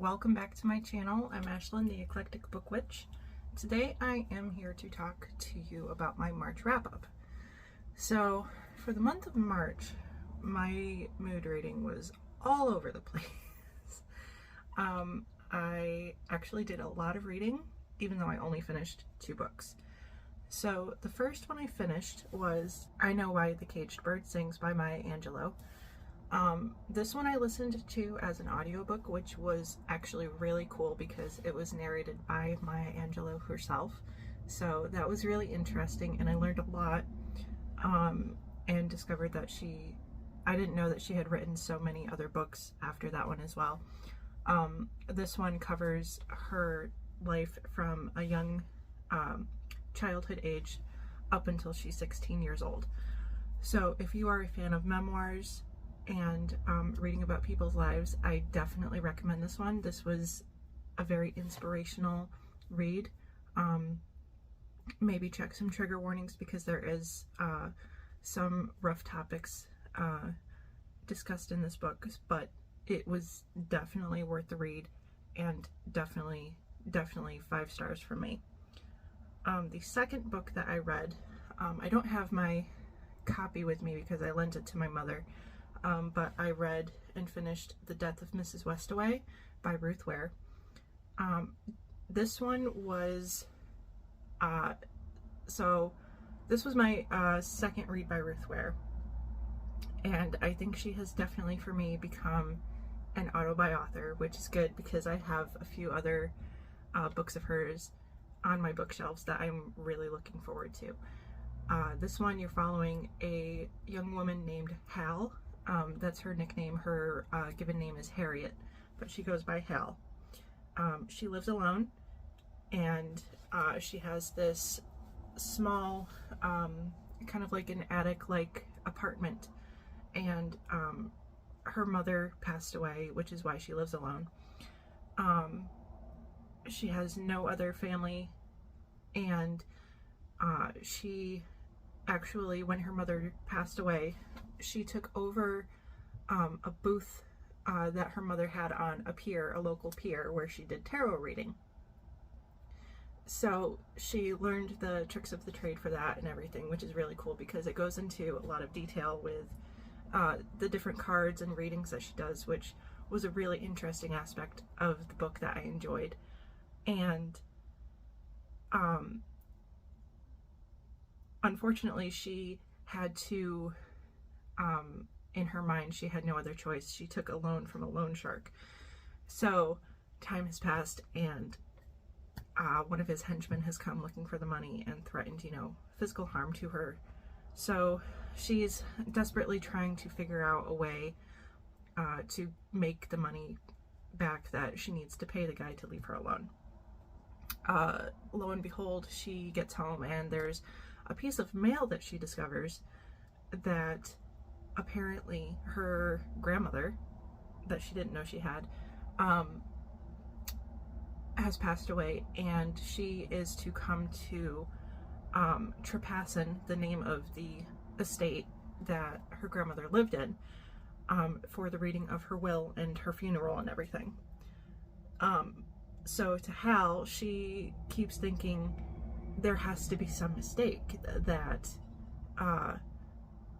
welcome back to my channel. I'm Ashlyn, the Eclectic Book Witch. Today I am here to talk to you about my March wrap-up. So for the month of March, my mood rating was all over the place. I actually did a lot of reading, even though I only finished 2 books. So the first one I finished was I Know Why the Caged Bird Sings by Maya Angelou. This one I listened to as an audiobook, which was actually really cool because it was narrated by Maya Angelou herself. So that was really interesting, and I learned a lot, and discovered that I didn't know that she had written so many other books after that one as well. This one covers her life from a young childhood age up until she's 16 years old. So if you are a fan of memoirs and reading about people's lives, I definitely recommend this one. This was a very inspirational read. Maybe check some trigger warnings because there is some rough topics discussed in this book, but it was definitely worth the read, and definitely 5 stars from me. The second book that I read, I don't have my copy with me because I lent it to my mother, but I read and finished The Death of Mrs. Westaway by Ruth Ware. This one was, this was my second read by Ruth Ware, and I think she has definitely, for me, become an auto-buy author, which is good because I have a few other books of hers on my bookshelves that I'm really looking forward to. This one, you're following a young woman named Hal. That's her nickname. Her given name is Harriet, but she goes by Hal. She lives alone, and she has this small, kind of like an attic-like apartment, and her mother passed away, which is why she lives alone. She has no other family, and she actually, when her mother passed away, she took over a booth that her mother had on a pier, a local pier, where she did tarot reading. So she learned the tricks of the trade for that and everything, which is really cool because it goes into a lot of detail with the different cards and readings that she does, which was a really interesting aspect of the book that I enjoyed. And unfortunately, she had to, in her mind, she had no other choice. She took a loan from a loan shark. So time has passed, and one of his henchmen has come looking for the money and threatened, physical harm to her. So she's desperately trying to figure out a way to make the money back that she needs to pay the guy to leave her alone. Lo and behold, she gets home, and there's a piece of mail that she discovers that apparently her grandmother, that she didn't know she had, has passed away, and she is to come to Trepassin, the name of the estate that her grandmother lived in, for the reading of her will and her funeral and everything. So to Hal, she keeps thinking there has to be some mistake, that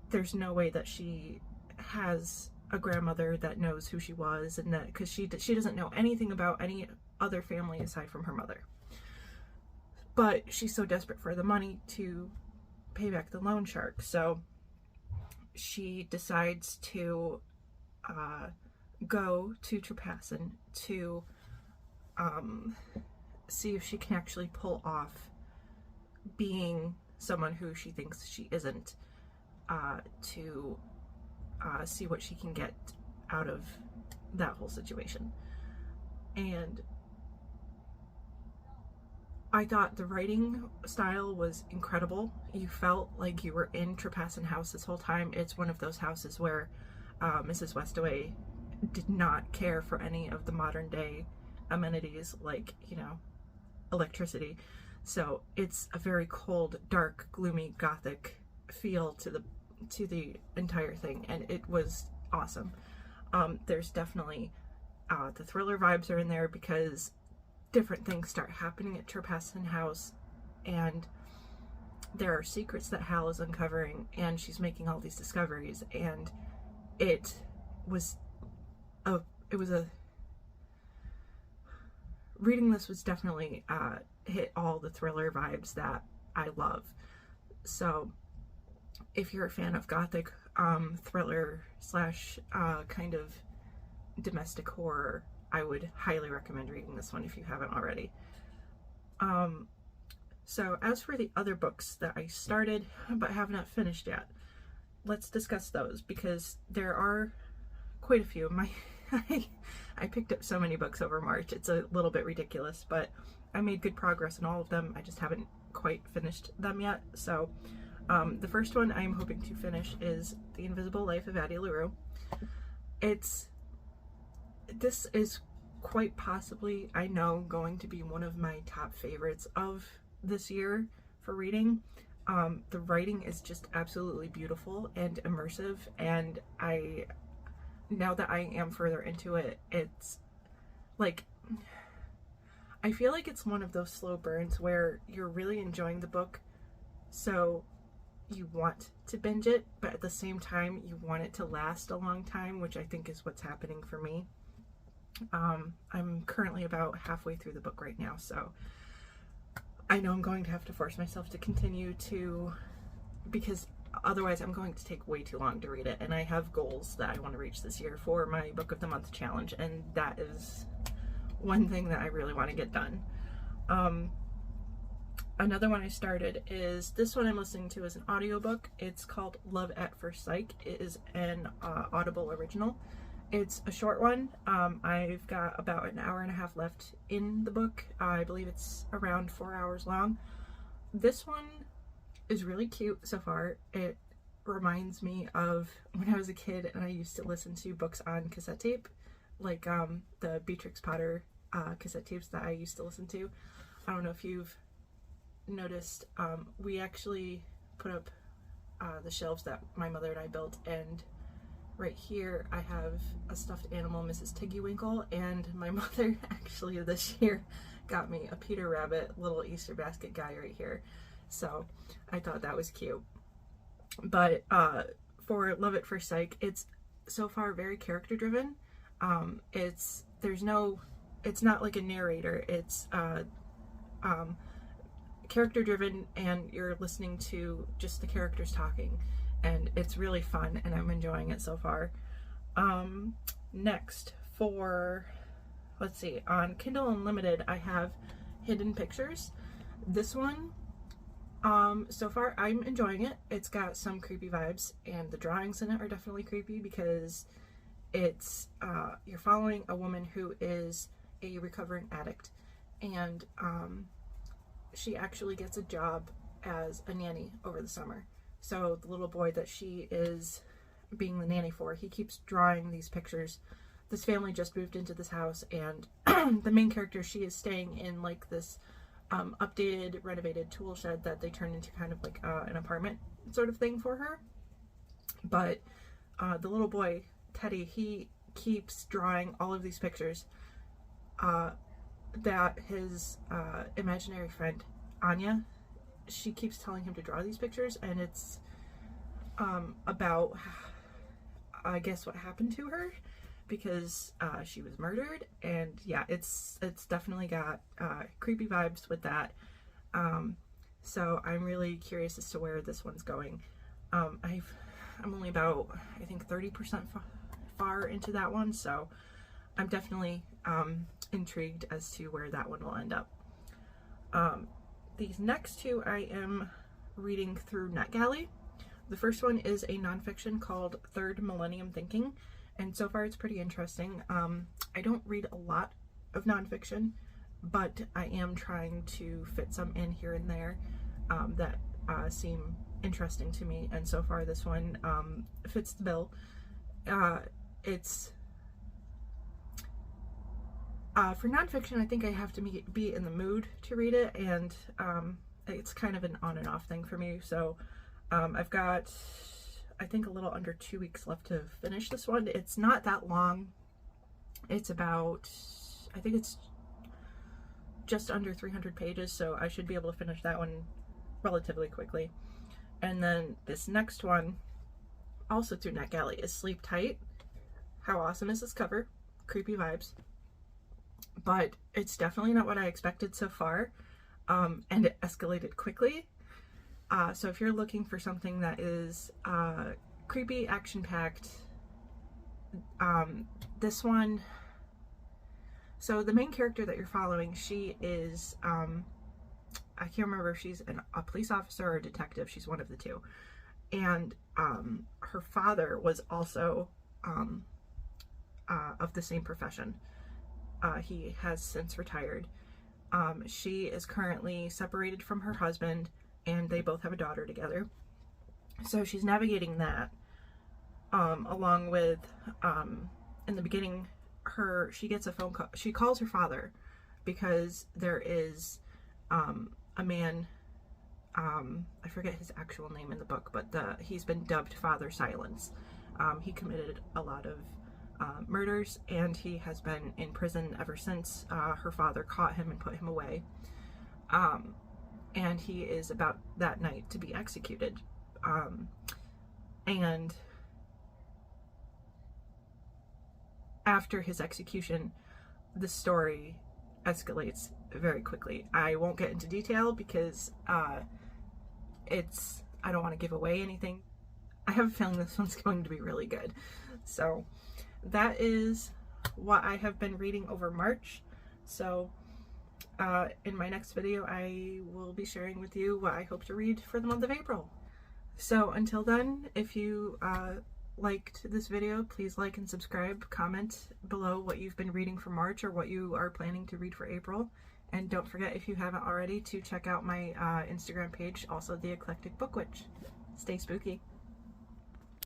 there's no way that she has a grandmother that knows who she was, and that because she doesn't know anything about any other family aside from her mother. But she's so desperate for the money to pay back the loan shark, so she decides to go to Trepassin to see if she can actually pull off being someone who she thinks she isn't, to see what she can get out of that whole situation. And I thought the writing style was incredible. You felt like you were in Trepassin House this whole time. It's one of those houses where Mrs. Westaway did not care for any of the modern day amenities like, electricity. So it's a very cold, dark, gloomy, gothic feel to the entire thing, and it was awesome. There's definitely The thriller vibes are in there because different things start happening at Trepassen House, and there are secrets that Hal is uncovering, and she's making all these discoveries, and it was a reading this was definitely hit all the thriller vibes that I love. So if you're a fan of gothic thriller slash kind of domestic horror, I would highly recommend reading this one if you haven't already. So as for the other books that I started but have not finished yet, let's discuss those because there are quite a few. I picked up so many books over March, it's a little bit ridiculous, but I made good progress in all of them. I just haven't quite finished them yet. So the first one I'm hoping to finish is The Invisible Life of Addie LaRue. This is quite possibly, I know, going to be one of my top favorites of this year for reading. The writing is just absolutely beautiful and immersive, and now that I am further into it, it's like, I feel like it's one of those slow burns where you're really enjoying the book, so you want to binge it, but at the same time you want it to last a long time, which I think is what's happening for me. I'm currently about halfway through the book right now, so I know I'm going to have to force myself to continue because otherwise I'm going to take way too long to read it, and I have goals that I want to reach this year for my Book of the Month challenge, and that is one thing that I really want to get done. Another one I started is this one I'm listening to as an audiobook. It's called Love at First Sight. It is an Audible original. It's a short one. I've got about an hour and a half left in the book. I believe it's around 4 hours long. This one is really cute so far. It reminds me of when I was a kid and I used to listen to books on cassette tape, like the Beatrix Potter cassette tapes that I used to listen to. I don't know if you've noticed, we actually put up the shelves that my mother and I built, and right here I have a stuffed animal, Mrs. Tiggy Winkle, and my mother actually this year got me a Peter Rabbit little Easter basket guy right here. So I thought that was cute. But for Love at First Sight, it's so far very character driven. It's not like a narrator. It's character driven, and you're listening to just the characters talking, and it's really fun, and I'm enjoying it so far. Next, let's see, on Kindle Unlimited I have Hidden Pictures. This one, so far I'm enjoying it. It's got some creepy vibes, and the drawings in it are definitely creepy because it's you're following a woman who is a recovering addict, and she actually gets a job as a nanny over the summer. So the little boy that she is being the nanny for, he keeps drawing these pictures. This family just moved into this house, and the main character, she is staying in like this updated, renovated tool shed that they turned into kind of like an apartment sort of thing for her. But the little boy, Teddy, he keeps drawing all of these pictures that his imaginary friend, Anya, she keeps telling him to draw these pictures, and it's about, I guess, what happened to her because she was murdered, and yeah, it's definitely got creepy vibes with that. So I'm really curious as to where this one's going. I'm only about, I think, 30% far into that one, so I'm definitely intrigued as to where that one will end up. These next two I am reading through NetGalley. The first one is a nonfiction called Third Millennium Thinking, and so far it's pretty interesting. I don't read a lot of nonfiction, but I am trying to fit some in here and there that seem interesting to me, and so far this one fits the bill. It's for nonfiction, I think I have to be in the mood to read it, and it's kind of an on and off thing for me. So I've got, I think, a little under 2 weeks left to finish this one. It's not that long. It's about, I think it's just under 300 pages, so I should be able to finish that one relatively quickly. And then this next one, also through NetGalley, is Sleep Tight. How awesome is this cover? Creepy vibes. But it's definitely not what I expected so far, and it escalated quickly. So if you're looking for something that is creepy, action-packed, this one... So the main character that you're following, she is, I can't remember if she's a police officer or a detective. She's one of the two. And her father was also of the same profession. He has since retired. She is currently separated from her husband, and they both have a daughter together. So she's navigating that, along with, in the beginning, she gets a phone call. She calls her father because there is a man, I forget his actual name in the book, but he's been dubbed Father Silence. He committed a lot of murders, and he has been in prison ever since her father caught him and put him away. And he is about that night to be executed. And after his execution, the story escalates very quickly. I won't get into detail because I don't want to give away anything. I have a feeling this one's going to be really good. So that is what I have been reading over March. So in my next video, I will be sharing with you what I hope to read for the month of April. So until then, if you liked this video, please like and subscribe. Comment below what you've been reading for March or what you are planning to read for April. And don't forget, if you haven't already, to check out my Instagram page, also The Eclectic Book Witch. Stay spooky.